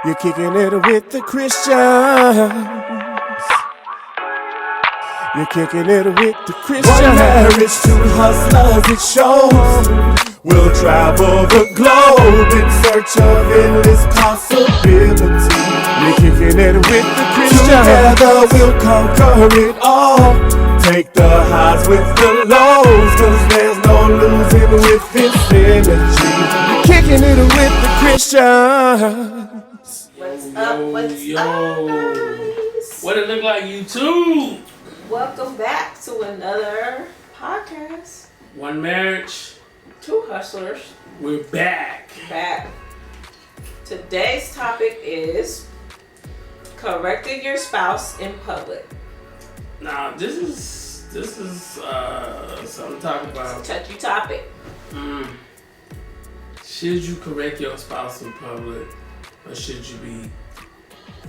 You're kicking it with the Christians. You're kicking it with the Christians. One marriage, two hustlers, it shows. We'll travel the globe in search of endless possibilities. You're kicking it with the Christians. Together we'll conquer it all. Take the highs with the lows, 'cause there's no losing with infinity. You're kicking it with the Christians. What's up? What's up, guys? What it look like, YouTube? Welcome back to another podcast. One marriage. Two hustlers. We're back. Today's topic is correcting your spouse in public. Now this is something to talk about. Touchy topic. Should you correct your spouse in public, or should you be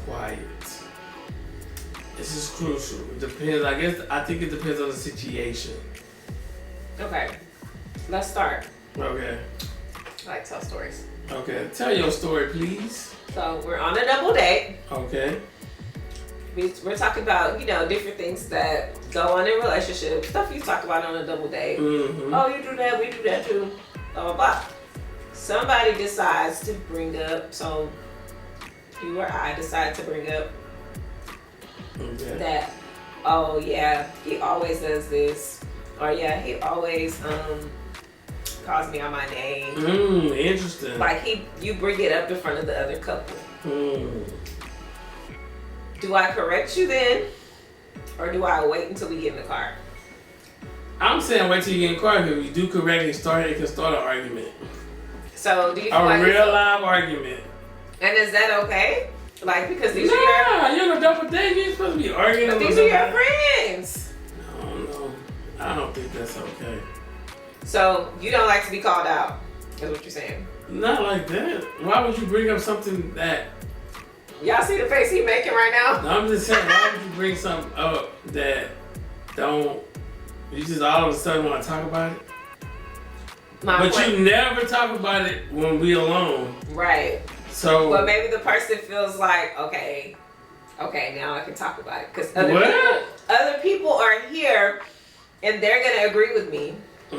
quiet? This is crucial. It depends. I think it depends on the situation. Okay, let's start. Okay. I like to tell stories. Okay. Tell your story, please. So we're on a double date. Okay. We're talking about, different things that go on in relationships. Stuff you talk about on a double date. Mm-hmm. Oh, you do that, we do that too. Blah, blah, blah. Somebody decides to bring up, so you or I decide to bring up that, oh yeah, he always does this. Or yeah, he always calls me on my name. Interesting. Like you bring it up in front of the other couple. Do I correct you then? Or do I wait until we get in the car? I'm saying wait till you get in the car, because if you do correct it can start an argument. So do you feel A real live argument. And is that okay? Like, because these you're are on a double date, you're supposed to be arguing. But these are your friends. No, I don't think that's okay. So you don't like to be called out, is what you're saying? Not like that. Why would you bring up something that... Y'all see the face he making right now? No, I'm just saying, why would you bring something up that you just all of a sudden want to talk about it? You never talk about it when we alone. Right. So... But maybe the person feels like, okay, now I can talk about it. Because other people are here and they're going to agree with me. I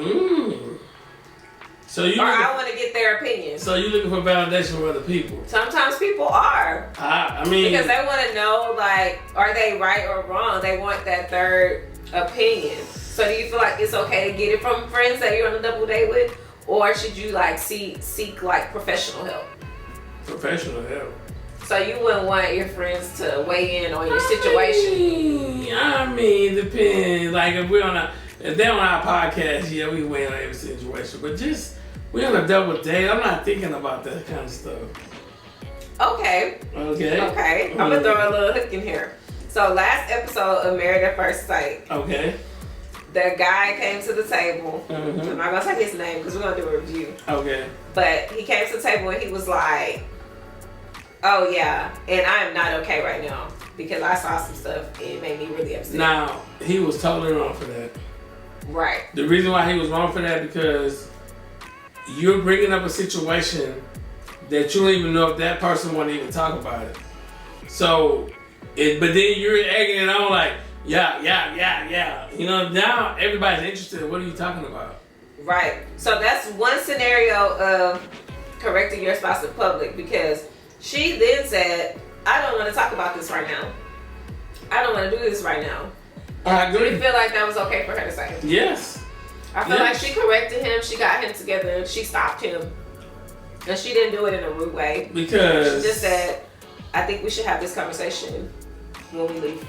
want to get their opinion. So you looking for validation from other people? Sometimes people are. Because they want to know, like, are they right or wrong? They want that third opinion. So do you feel like it's okay to get it from friends that you're on a double date with? Or should you, like, seek like, professional help? Professional help. So you wouldn't want your friends to weigh in on your situation? I mean, depends. Like, if they're on our podcast, yeah, we weigh in on every situation. But we on a double date. I'm not thinking about that kind of stuff. Okay. I'm gonna throw a little hook in here. So last episode of Married at First Sight. Okay. The guy came to the table. I'm not gonna say his name because we're gonna do a review. Okay. But he came to the table and he was like, "Oh yeah, and I am not okay right now because I saw some stuff and it made me really upset." Now he was totally wrong for that. Right. The reason why he was wrong for that because you're bringing up a situation that you don't even know if that person want to even talk about it. So, but then you're egging it on like, yeah. Now everybody's interested in what are you talking about? Right. So that's one scenario of correcting your spouse in public because she then said, I don't want to talk about this right now. I don't want to do this right now. I agree. Do you feel like that was okay for her to say? Yes. I feel like she corrected him, she got him together, she stopped him. And she didn't do it in a rude way. Because she just said, I think we should have this conversation when we leave.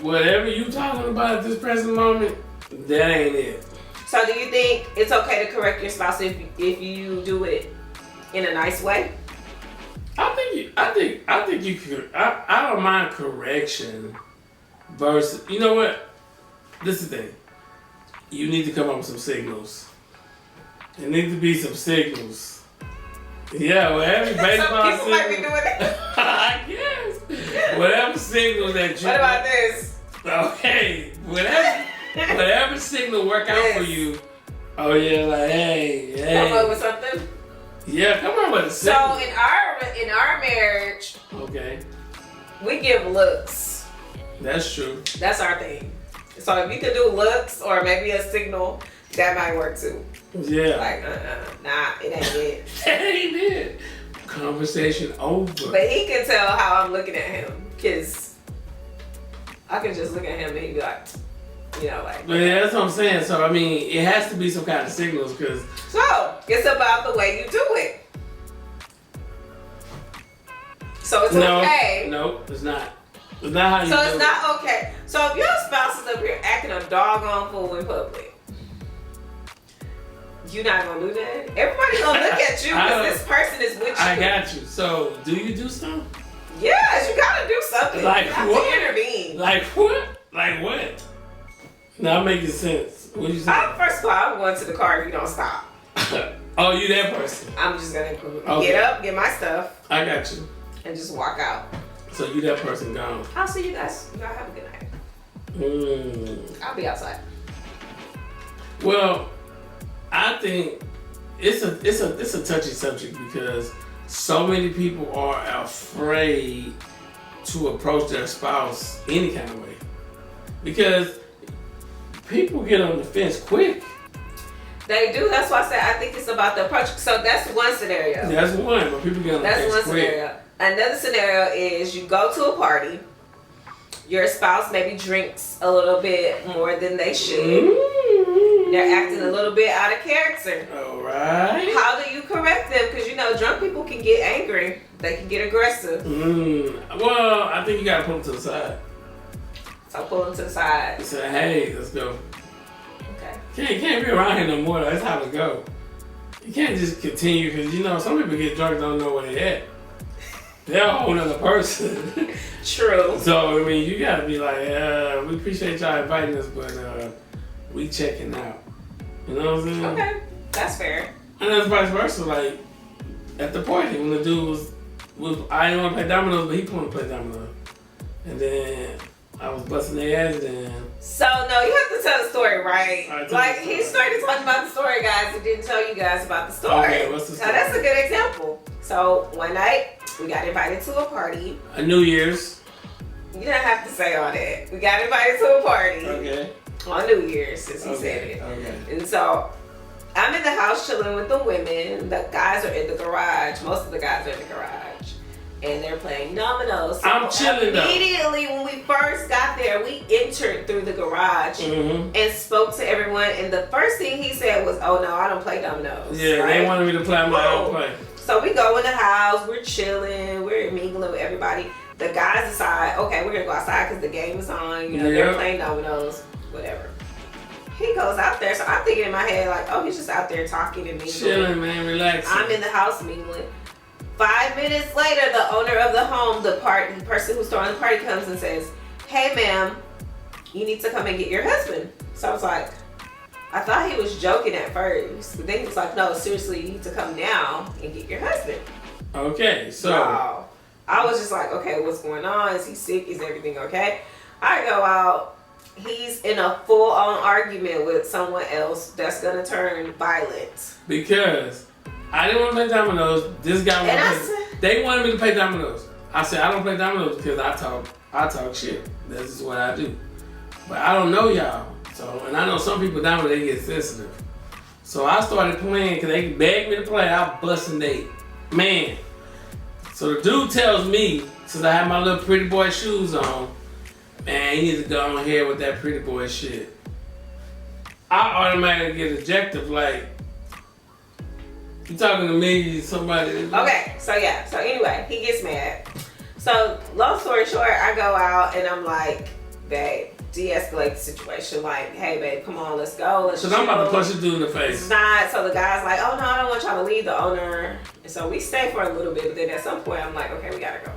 Whatever you talking about at this present moment, that ain't it. So do you think it's okay to correct your spouse if you do it in a nice way? I think you could. I don't mind correction versus, you know what? This is the thing. You need to come up with some signals. There need to be some signals. Yeah, whatever baseball some people might be doing it. Yes. Whatever signal that you... What about this? Okay. Whatever signal work out for you. Oh yeah, like hey. Come up with something? Yeah, come on with it. So in our marriage, okay, we give looks. That's true. That's our thing. So if you could do looks or maybe a signal, that might work too. Yeah. Like, nah, it ain't it. That ain't it. Conversation over. But he can tell how I'm looking at him, because I can just look at him and he'd be like, you know, like. But yeah, that's what I'm saying. So I mean, it has to be some kind of signals, because. So it's about the way you do it. So it's okay. No, it's not. It's not how you do it. So it's not okay. So if your spouse is up here acting a doggone fool in public, you're not gonna do that. Everybody's gonna look at you because this person is with you. I got you. So do you do something? Yes, you gotta do something. Like you have what? to intervene. Like what? Like what? Not making sense. What you saying? First of all, I'm going to the car if you don't stop. Oh, you that person? I'm just gonna get up, get my stuff. I got you. And just walk out. So you that person gone. I'll see you guys. Y'all have a good night. I'll be outside. Well, I think it's a touchy subject, because so many people are afraid to approach their spouse any kind of way, because people get on the fence quick. They do. That's why I said I think it's about the approach. So that's one scenario. That's one, but people get on the fence quick. That's one scenario. Another scenario is you go to a party. Your spouse maybe drinks a little bit more than they should. They're acting a little bit out of character. All right. How do you correct them? Because you know, drunk people can get angry. They can get aggressive. Well, I think you gotta pull them to the side. So pull them to the side. You say, hey, let's go. Okay. You can't be around here no more. That's how it go. You can't just continue, because you know some people get drunk and don't know where they at. They're a whole other person. True. So I mean, you gotta be like, we appreciate y'all inviting us, but we checking out. You know what I'm saying? Okay, that's fair. And that's vice versa. Like at the party, when the dude was I didn't want to play dominoes, but he wanted to play dominoes, and then I was busting their ass then. So no, you have to tell the story, right? Like he started talking about the story, guys, and didn't tell you guys about the story. Okay, what's the story? Now that's a good example. So one night we got invited to a party. A New Year's. You don't have to say all that. We got invited to a party. Okay. On New Year's, since he said it. Okay. And so I'm in the house chilling with the women. The guys are in the garage. Most of the guys are in the garage. And they're playing dominoes. So I'm chilling though. Immediately when we first got there, we entered through the garage and spoke to everyone. And the first thing he said was, "Oh no, I don't play dominoes." Yeah, right? They wanted me to play. I'm like, I don't play. So we go in the house. We're chilling. We're mingling with everybody. The guys decide, okay, we're gonna go outside because the game is on. You know, they're playing dominoes. Whatever. He goes out there, so I'm thinking in my head like, oh, he's just out there talking and mingling. Chilling, man, relaxing. I'm in the house mingling. 5 minutes later, the owner of the home, the person who's throwing the party comes and says, "Hey, ma'am, you need to come and get your husband." So I was like, I thought he was joking at first, but then he was like, "No, seriously, you need to come down and get your husband." Okay, so I was just like, okay, what's going on? Is he sick? Is everything okay? I go out. He's in a full-on argument with someone else that's gonna turn violent. Because I didn't want to play dominoes. This guy they wanted me to play dominoes. I said I don't play dominoes because I talk shit. This is what I do. But I don't know y'all. So, and I know some people down there, they get sensitive. So I started playing because they begged me to play. I busting they man. So the dude tells me, since I have my little pretty boy shoes on, man, you need to go on here with that pretty boy shit. I automatically get ejected, like, you talking to me, somebody. Okay, so yeah. So anyway, he gets mad. So long story short, I go out and I'm like, babe, de-escalate the situation. Like, hey, babe, come on, let's go. Let's chill. I'm about to punch this dude in the face. It's not. So the guy's like, oh no, I don't want y'all to leave, the owner. And so we stay for a little bit, but then at some point I'm like, okay, we gotta go.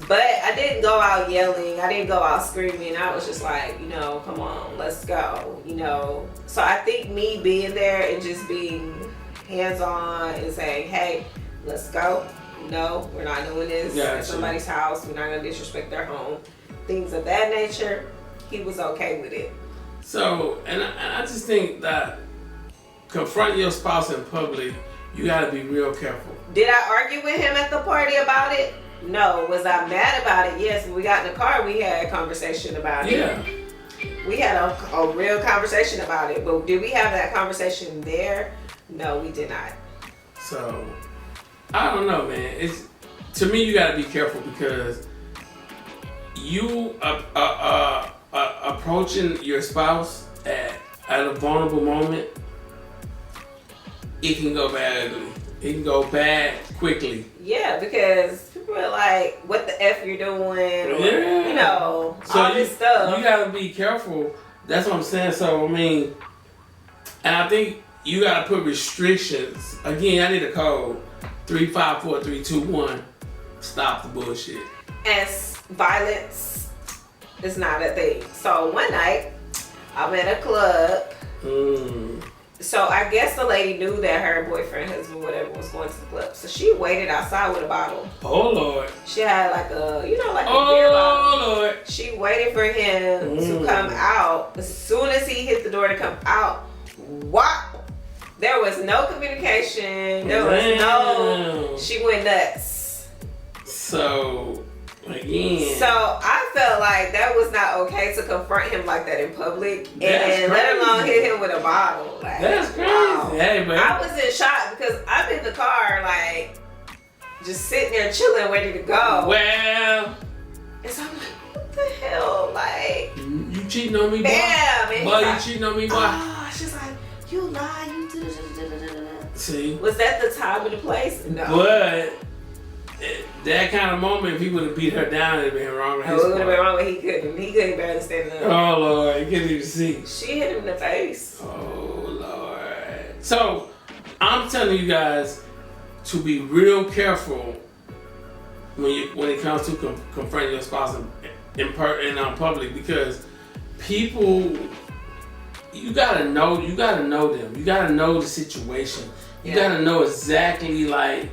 But I didn't go out yelling. I didn't go out screaming. I was just like, you know, come on, let's go. You know. So I think me being there and just being hands-on and saying, hey, let's go. No, we're not doing this at somebody's house. We're not gonna disrespect their home. Things of that nature. He was okay with it. So, and I just think that confront your spouse in public you gotta be real careful. Did I argue with him at the party about it? No. Was I mad about it? Yes. When we got in the car, we had a conversation about it. Yeah. We had a real conversation about it. But did we have that conversation there? No, we did not. So, I don't know, man. To me, you gotta be careful because you approaching your spouse at a vulnerable moment, it can go bad ugly. It can go bad quickly. Yeah, because people are like, what the F you're doing? Or, Yeah. You know, so all this stuff. You gotta be careful. That's what I'm saying. So, I mean, and I think you gotta put restrictions. Again, I need a code. 354-321. Stop the bullshit. And violence is not a thing. So one night, I'm at a club. So I guess the lady knew that her boyfriend, husband, whatever, was going to the club. So she waited outside with a bottle. Oh Lord. She had like a beer bottle. Oh Lord. She waited for him to come out. As soon as he hit the door to come out, wow. There was no communication. There was no. She went nuts. So again. So I felt like that was not okay to confront him like that in public, and let alone hit him with a bottle. Like, that's crazy. Wow. Hey, man. I was in shock because I'm in the car, like just sitting there chilling, ready to go. Well. And so I'm like, what the hell? Like, you cheating on me, boy? Bam! Boy, you cheating on me, boy? Oh, she's like, you lie, you do. See? Was that the time and the place? No. But that kind of moment, if he would have beat her down, it'd have been wrong. It would have been wrong, but he couldn't. He couldn't barely stand up. Oh Lord, he couldn't even see. She hit him in the face. Oh Lord. So I'm telling you guys to be real careful when it comes to confronting your spouse in public, because people, you gotta know them. You gotta know the situation. You gotta know exactly like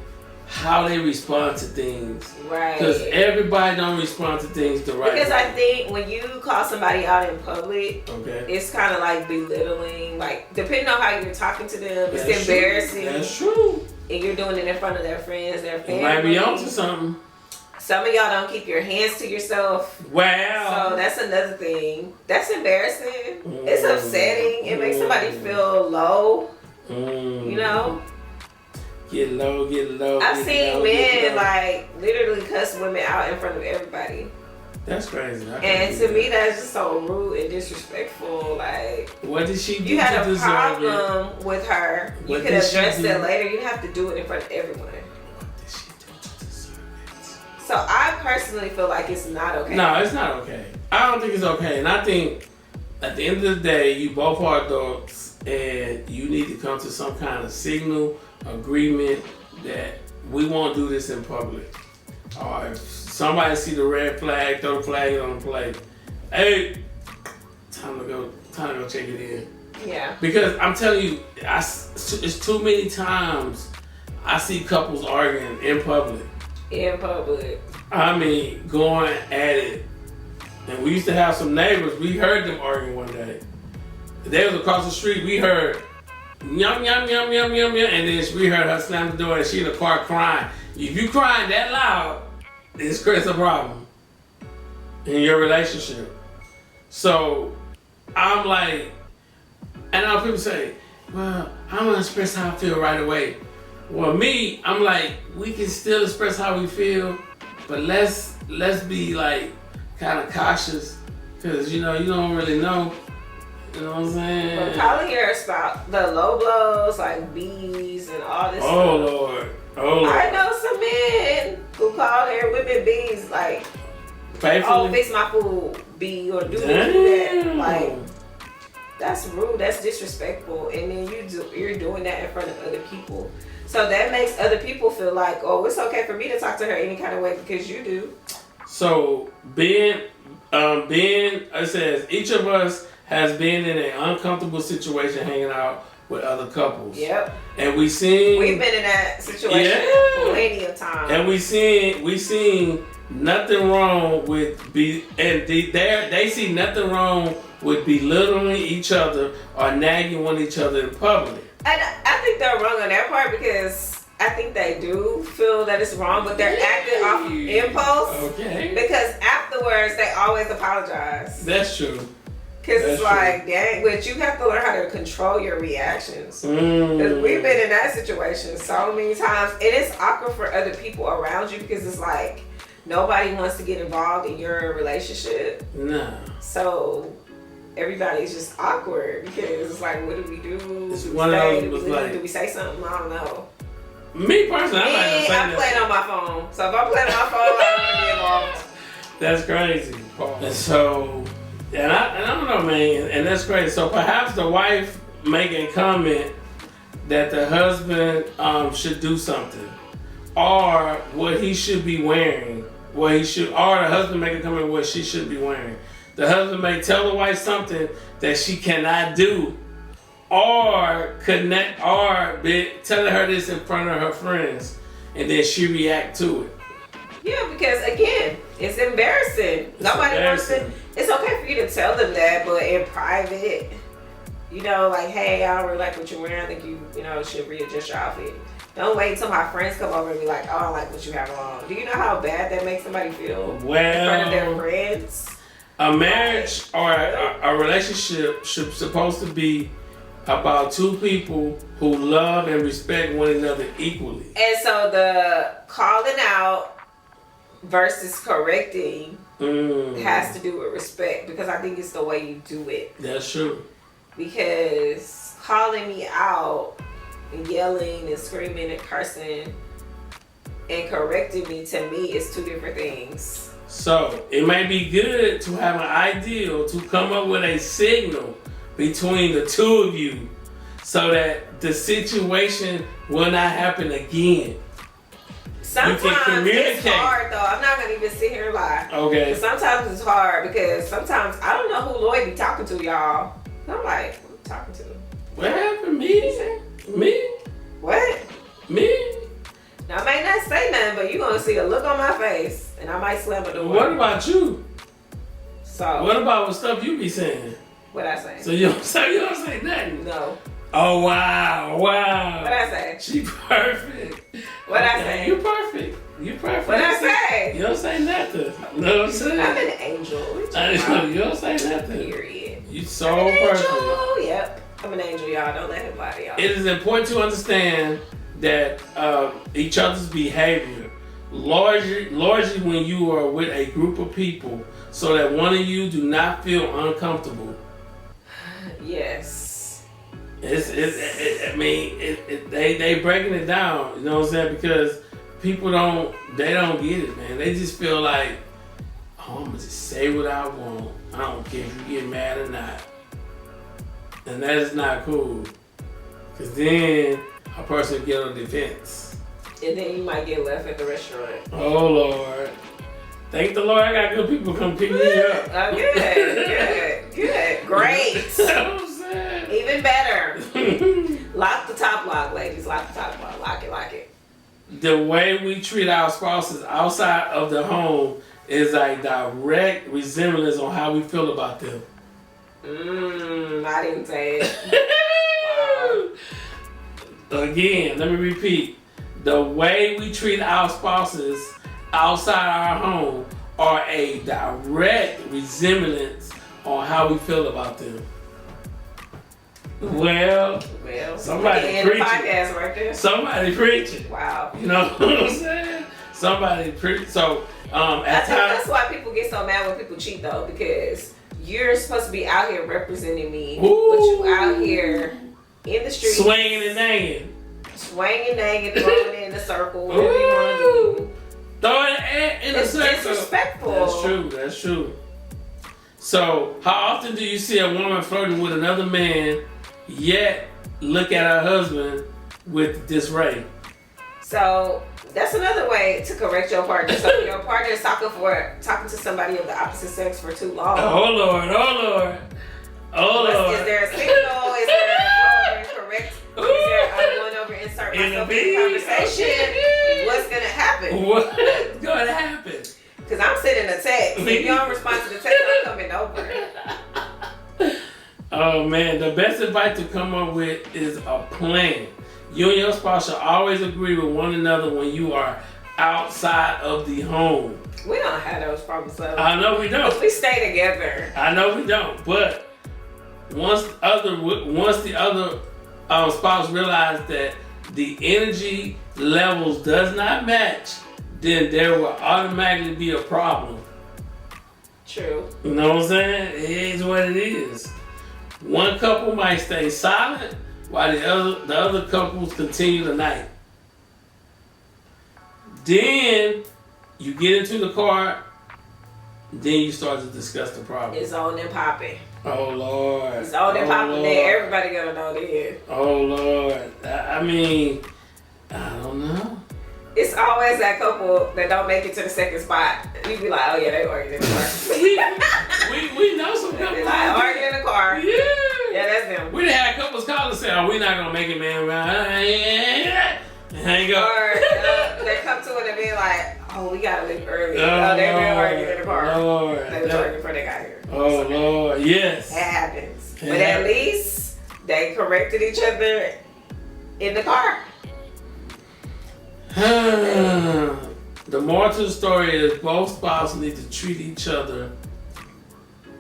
how they respond to things. Right. Because everybody don't respond to things the right way. Because I think when you call somebody out in public, okay, it's kind of like belittling. Like, depending on how you're talking to them, That's it's embarrassing. True. That's true. And you're doing it in front of their friends, their family. You might be onto something. Some of y'all don't keep your hands to yourself. Wow. So that's another thing. That's embarrassing. It's upsetting. It makes somebody feel low. You know? Get low. I've seen men like literally cuss women out in front of everybody. That's crazy. And to me, that's just so rude and disrespectful. Like, what did she do? You had to a deserve problem it? with her. You What could did she address do? that later. You didn't have to do it in front of everyone. What did she do to deserve it? So I personally feel like it's not okay. No, it's not okay. I don't think it's okay. And I think at the end of the day, you both are adults and you need to come to some kind of signal, agreement that we won't do this in public. Or if somebody see the red flag, throw the flag on the plate. Hey, time to go check it in. Yeah. Because I'm telling you, it's too many times I see couples arguing in public. In public. I mean, going at it. And we used to have some neighbors, we heard them arguing one day. They was across the street, we heard yum, yum, yum, yum, yum, yum, and then we heard her slam the door and she in the car crying. If you crying that loud, it's a problem in your relationship. So, I'm like, and now people say, well, I'm gonna express how I feel right away. Well, me, I'm like, we can still express how we feel, but let's be like kind of cautious, because you don't really know. You know what I'm saying? But calling your spouse the low blows, like bees and all this Oh stuff. Lord. Oh Lord. I know some men who call their women bees, like, Faithfully? oh, fix my food, bee, or do this, do that. Like, that's rude, that's disrespectful, and then you're doing that in front of other people. So that makes other people feel like, oh, it's okay for me to talk to her any kind of way because you do. So it says each of us has been in an uncomfortable situation hanging out with other couples. Yep. And we've been in that situation plenty of times. And we seen nothing wrong with they see nothing wrong with belittling each other or nagging on each other in public. I think they're wrong on their part because I think they do feel that it's wrong, but they're acting off of impulse. Okay. Because afterwards, they always apologize. That's true. Because it's like, dang, but you have to learn how to control your reactions. Because we've been in that situation so many times, and it's awkward for other people around you because it's like nobody wants to get involved in your relationship. No. So everybody's just awkward because it's like, what do we do? Do we say something? I don't know. Me personally, I'm playing on my phone. So if I'm playing on my phone, I don't want to be involved. That's crazy. And so, and I don't know, man, and that's crazy. So perhaps the wife make a comment that the husband should do something, or what he should be wearing, or the husband make a comment what she should be wearing. The husband may tell the wife something that she cannot do, or telling her this in front of her friends, and then she react to it. Yeah, because again, it's embarrassing. Nobody wants to. It's okay for you to tell them that, but in private, like, hey, I don't really like what you're wearing. I think you should readjust your outfit. Don't wait until my friends come over and be like, oh, I don't like what you have on. Do you know how bad that makes somebody feel in front of their friends? A marriage or a relationship should supposed to be about two people who love and respect one another equally. And so the calling out versus correcting has to do with respect, because I think it's the way you do it. That's true. Because calling me out and yelling and screaming and cursing and correcting me, to me, is two different things. So it may be good to have an ideal to come up with a signal between the two of you so that the situation will not happen again. Sometimes it's hard though. I'm not gonna even sit here and lie. Okay. But sometimes it's hard because sometimes I don't know who Lloyd be talking to, y'all. I'm like, who you talking to? What happened? Me? What? Me? Now I may not say nothing, but you're gonna see a look on my face and I might slam the door. What about you? So what about stuff you be saying? What I say? So you don't say nothing? No. Oh wow. What I say? She perfect. What I say? You perfect. What I say? You don't say nothing. Know what I'm saying? I'm an angel. You don't say nothing. Period. You so perfect. Angel. Yep. I'm an angel, y'all. Don't let him lie to y'all. It is important to understand that each other's behavior, largely when you are with a group of people, so that one of you do not feel uncomfortable. Yes. They breaking it down, you know what I'm saying? Because people don't get it, man. They just feel like, oh, I'm gonna just say what I want. I don't care if you get mad or not. And that is not cool. Cause then a person get on defense. And then you might get left at the restaurant. Oh Lord. Thank the Lord I got good people come pick me up. Oh, good. Great. You know what I'm saying? Even better. Lock the top lock, ladies. Lock the top lock. Lock it. The way we treat our spouses outside of the home is a direct resemblance on how we feel about them. I didn't say it. Wow. Again, let me repeat. The way we treat our spouses outside our home are a direct resemblance on how we feel about them. Well, somebody preaching. Podcast right there. Somebody preaching. Wow. You know what I'm saying? Somebody preaching. So, that's why people get so mad when people cheat, though, because you're supposed to be out here representing me, but you out here in the street swinging and danging, throwing it in the circle, whatever you want to do. Throwing it in the circle. It's disrespectful. That's true. So, how often do you see a woman flirting with another man, yet look at her husband with disarray? So that's another way to correct your partner. So if your partner is talking to somebody of the opposite sex for too long. Oh Lord. Is there a signal? Is there a correct? Is there I'm going over insert myself in the conversation? What's gonna happen? What's gonna happen? Because I'm sending a text. If you don't respond to the text, I'm coming over. Oh man, the best advice to come up with is a plan. You and your spouse should always agree with one another when you are outside of the home. We don't have those problems though. I know we don't. We stay together. I know we don't. But once the other spouse realizes that the energy levels does not match, then there will automatically be a problem. True. You know what I'm saying? It is what it is. One couple might stay silent while the other couples continue the night. Then you get into the car, then you start to discuss the problem. It's on and popping. Oh Lord. It's on and popping. Then everybody gonna know then. Oh Lord. I mean, I don't know. It's always that couple that don't make it to the second spot. You be like, oh yeah, they arguing in the car. we know some couples. They like arguing in the car. Yeah. Yeah, that's them. We done had couples call and say, oh, we're not gonna make it, man. Hang up. Or they come to it and be like, oh, we gotta leave early. Oh, they been arguing in the car. Lord. They were arguing before they got here. Oh Lord, yes. It happens. But at least they corrected each other in the car. The moral to the story is both spouses need to treat each other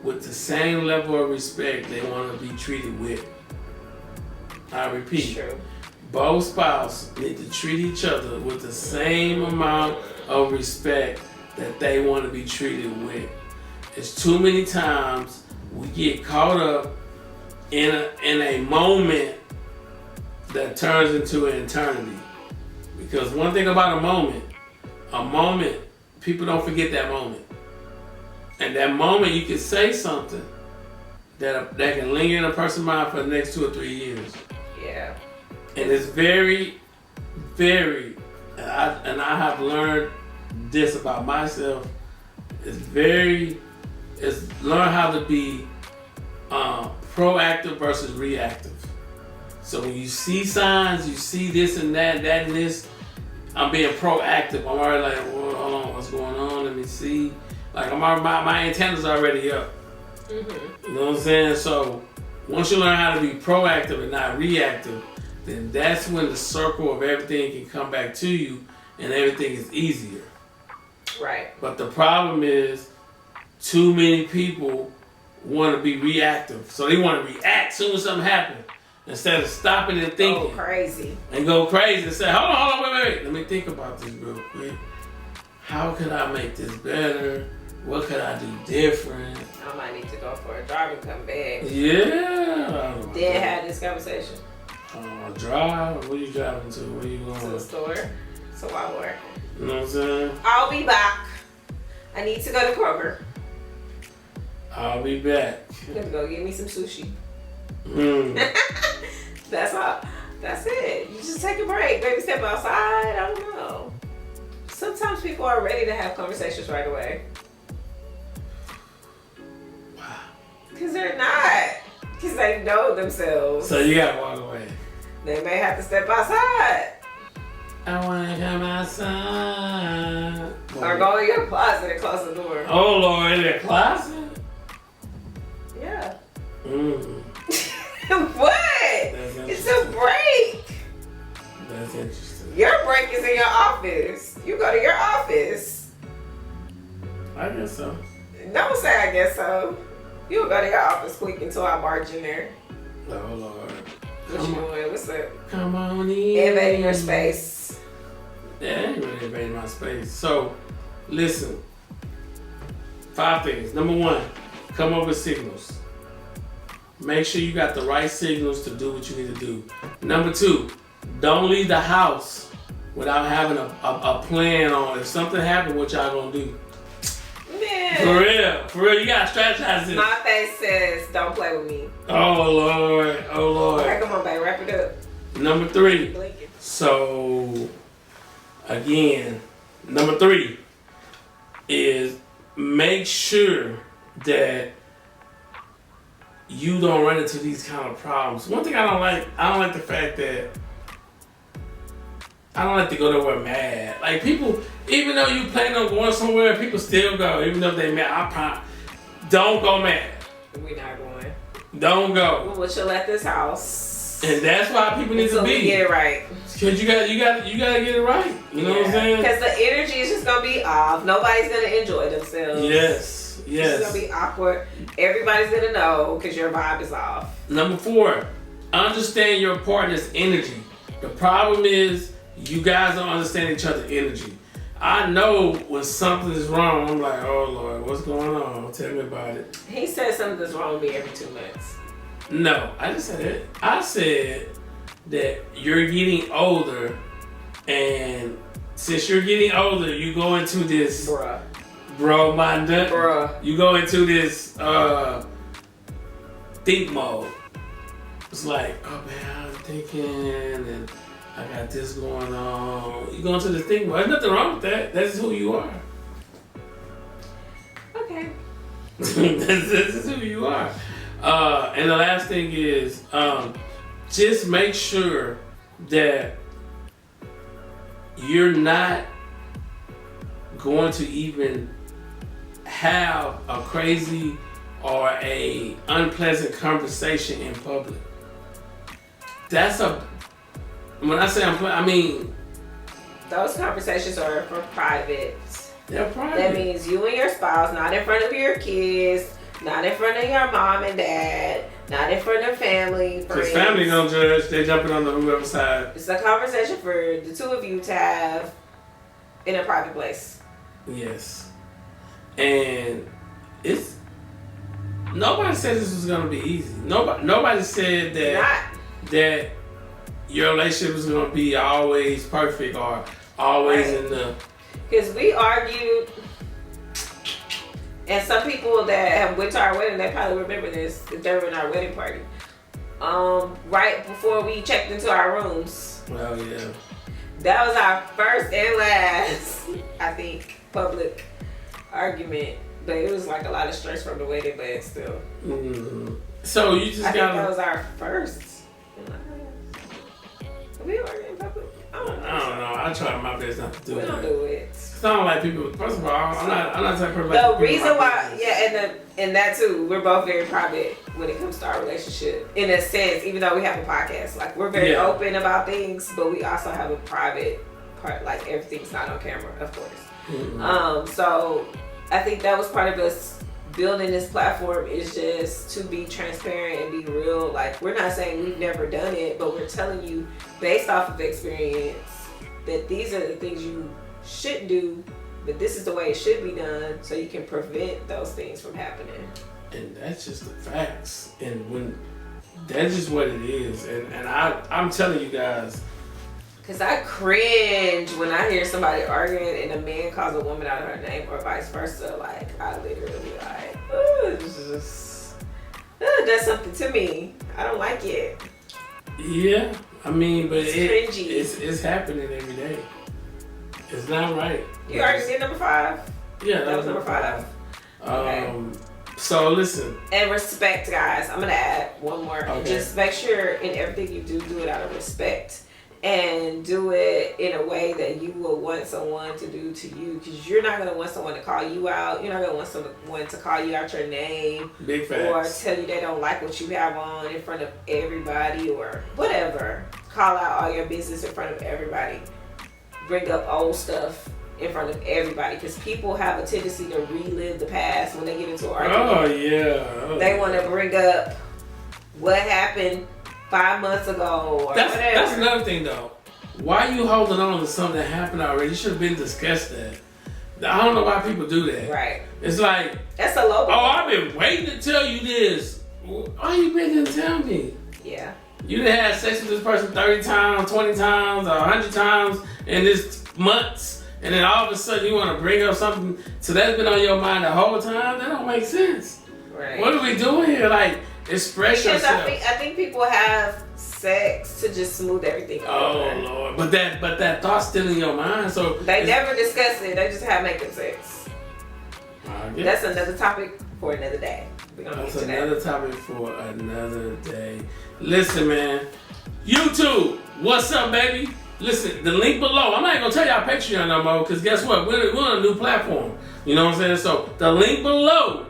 with the same level of respect they want to be treated with. I repeat, True. both spouses need to treat each other with the same amount of respect that they want to be treated with. It's too many times we get caught up in a moment that turns into an eternity. Because one thing about a moment, people don't forget that moment. And that moment you can say something that can linger in a person's mind for the next 2 or 3 years. Yeah. And it's very, very, and I have learned this about myself, it's learn how to be proactive versus reactive. So when you see signs, you see this and that and this, I'm being proactive. I'm already like, well, hold on, what's going on? Let me see. Like my antennas are already up. Mm-hmm. You know what I'm saying? So once you learn how to be proactive and not reactive, then that's when the circle of everything can come back to you and everything is easier. Right. But the problem is too many people want to be reactive. So they want to react soon as something happens. Instead of stopping and thinking. Go crazy. And go crazy and say, hold on, wait. Let me think about this real quick. How could I make this better? What could I do different? I might need to go for a drive and come back. Yeah. Then have this conversation. Drive? Where you driving to? Where you going? To the store. So I work. You know what I'm saying? I'll be back. I need to go to Kroger. I'll be back. I'm gonna go get me some sushi. That's all. That's it. You just take a break. Maybe step outside. I don't know. Sometimes people are ready to have conversations right away. Wow. Because they're not. Because they know themselves. So you gotta walk away. They may have to step outside. I wanna come outside. Or go in your closet and close the door. Oh Lord, in the closet? Yeah. Mm. What? It's a break. That's interesting. Your break is in your office. You go to your office. I guess so. Don't say I guess so. You'll go to your office quick until I barge in there. Oh Lord. What you doing? What's up? Come on in. Invading your space. Yeah, I ain't really invading my space. So, listen. 5 things. Number 1, come up with signals. Make sure you got the right signals to do what you need to do. Number 2, don't leave the house without having a plan on if something happened, what y'all gonna do. Man. For real, you gotta strategize this. My face says, don't play with me. Oh Lord. Okay, come on, babe, wrap it up. Number 3. So, again, number 3 is make sure that you don't run into these kind of problems. One thing I don't like the fact that I don't like to go nowhere mad. Like people, even though you plan on going somewhere, people still go, even though they mad. Don't go mad. We're not going. Don't go. We'll chill at this house. And that's why people need to be. Get it right. Cause you gotta get it right. You know what I'm saying? Because the energy is just gonna be off. Nobody's gonna enjoy themselves. Yes. It's gonna be awkward. Everybody's gonna know because your vibe is off. Number 4, understand your partner's energy. The problem is you guys don't understand each other's energy. I know when something is wrong, I'm like, oh Lord, what's going on? Tell me about it. He said something's wrong with me every 2 months. No, I didn't say that. I said that you're getting older, and since you're getting older, you go into this you go into this think mode. It's like, oh man, I'm thinking, and I got this going on. You go into the think mode. There's nothing wrong with that. That's who you are. Okay. This is who you are. And the last thing is, just make sure that you're not going to even have a crazy or a unpleasant conversation in public. When I say I mean those conversations are for private. They're private. That means you and your spouse, not in front of your kids, not in front of your mom and dad, not in front of family, friends. Because family don't judge. They're jumping on the whoever side. It's a conversation for the 2 of you to have in a private place. Yes. And nobody said this was gonna be easy. Nobody said that your relationship was gonna be always perfect or always in the. Because we argued, and some people that have went to our wedding, they probably remember this if they were in our wedding party. Right before we checked into our rooms. Well, yeah. That was our first and last, I think, public argument. But it was like a lot of stress from the wedding, but still. Mm-hmm. So you just I think that was our first. We argued in public. I don't know. I try my best not to do it. We don't do it. It's not like people. First of all, I'm not type of person. The reason why, and that too, we're both very private when it comes to our relationship. In a sense, even though we have a podcast, like we're very open about things, but we also have a private part. Like everything's not on camera, of course. Mm-hmm. So I think that was part of us building this platform, is just to be transparent and be real. Like, we're not saying we've never done it, but we're telling you based off of experience that these are the things you should do, but this is the way it should be done, so you can prevent those things from happening. And that's just the facts. And when that's just what it is. And I'm telling you guys, because I cringe when I hear somebody arguing and a man calls a woman out of her name or vice versa. Like, I literally like, that's something to me. I don't like it. Yeah, I mean, but it's cringy. It's happening every day. It's not right. You already did number 5? Yeah, that was number 5. Okay. So listen. And respect, guys. I'm gonna add one more. Okay. Just make sure in everything you do it out of respect. And do it in a way that you will want someone to do to you, because you're not going to want someone to call you out. You're not going to want someone to call you out your name. Big facts. Or tell you they don't like what you have on in front of everybody or whatever. Call out all your business in front of everybody. Bring up old stuff in front of everybody, because people have a tendency to relive the past when they get into an argument. Oh, yeah. They want to bring up what happened 5 months ago or whatever. That's another thing though. Why are you holding on to something that happened already? You should have been discussed that. I don't know why people do that. Right. It's like, that's a low blow. Oh, I've been waiting to tell you this. Why you been to tell me? Yeah. You done had sex with this person 30 times, 20 times, or 100 times in this months, and then all of a sudden you want to bring up something so that's been on your mind the whole time? That don't make sense. Right. What are we doing here? Like, express yourself. I think people have sex to just smooth everything over. Oh Lord! But that thought's still in your mind, so they never discuss it. They just have making sex. That's another topic for another day. That's another topic for another day. Listen, man. YouTube, what's up, baby? Listen, the link below. I'm not even gonna tell y'all Patreon no more, because guess what? We're on a new platform. You know what I'm saying? So the link below.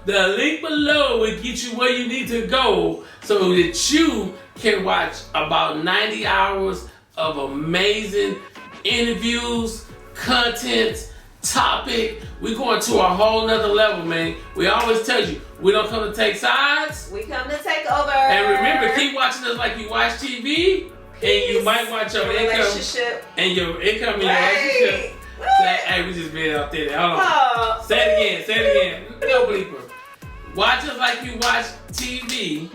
The link below will get you where you need to go so that you can watch about 90 hours of amazing interviews, content, topic. We're going to a whole nother level, man. We always tell you, we don't come to take sides. We come to take over. And remember, keep watching us like you watch TV. And you might watch your relationship. And your income in your relationship. Hey, we just been out there. Hold on. Oh, Say it again. No bleeper. Watch us like you watch TV.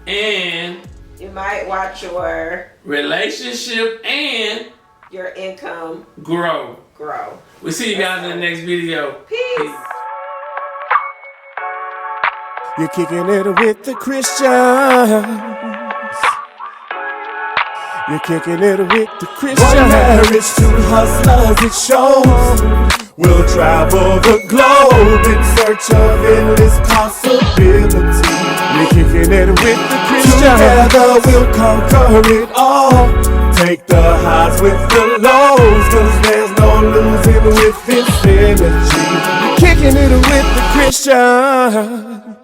And you might watch your relationship and your income grow. We'll see you guys in the next video. Peace. You're kicking it with the Christians. You're kicking it with the Christians. One marriage, two hustlers, it shows. We'll travel the globe in search of endless possibilities. You're kicking it with the Christians. Together we'll conquer it all. Take the highs with the lows, 'cause there's no losing with this energy. You're kicking it with the Christians.